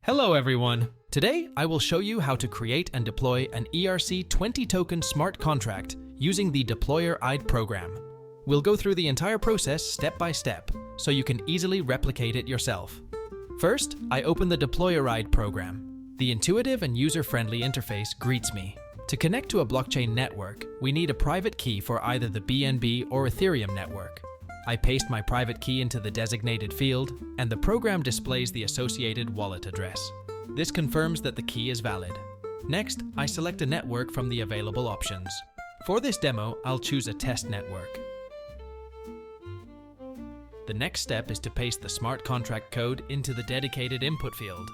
Hello everyone! Today I will show you how to create and deploy an ERC-20 token smart contract using the DeployerIDE program. We'll go through the entire process step by step so you can easily replicate it yourself. First, I open the DeployerIDE program. The intuitive and user-friendly interface greets me. To connect to a blockchain network, we need a private key for either the BNB or Ethereum network. I paste my private key into the designated field, and the program displays the associated wallet address. This confirms that the key is valid. Next, I select a network from the available options. For this demo, I'll choose a test network. The next step is to paste the smart contract code into the dedicated input field.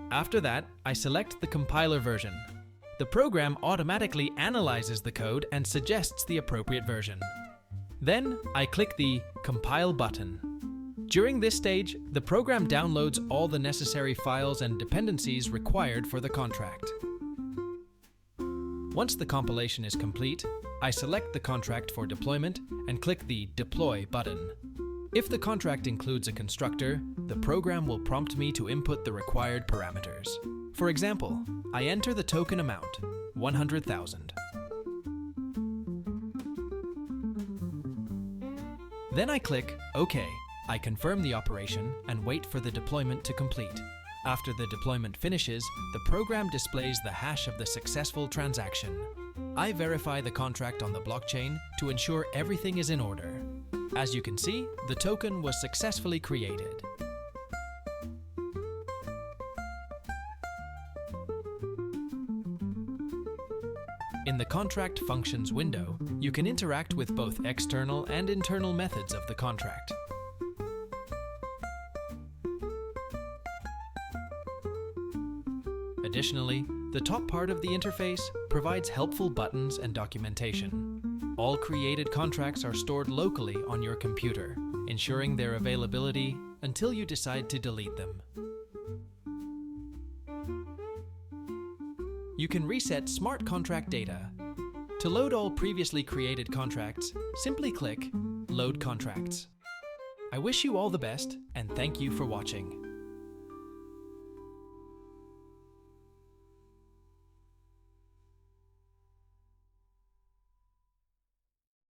After that, I select the compiler version. The program automatically analyzes the code and suggests the appropriate version. Then, I click the Compile button. During this stage, the program downloads all the necessary files and dependencies required for the contract. Once the compilation is complete, I select the contract for deployment and click the Deploy button. If the contract includes a constructor, the program will prompt me to input the required parameters. For example, I enter the token amount, 100,000. Then I click OK. I confirm the operation and wait for the deployment to complete. After the deployment finishes, the program displays the hash of the successful transaction. I verify the contract on the blockchain to ensure everything is in order. As you can see, the token was successfully created. In the Contract Functions window, you can interact with both external and internal methods of the contract. Additionally, the top part of the interface provides helpful buttons and documentation. All created contracts are stored locally on your computer, ensuring their availability until you decide to delete them. You can reset smart contract data. To load all previously created contracts, simply click Load Contracts. I wish you all the best, and thank you for watching.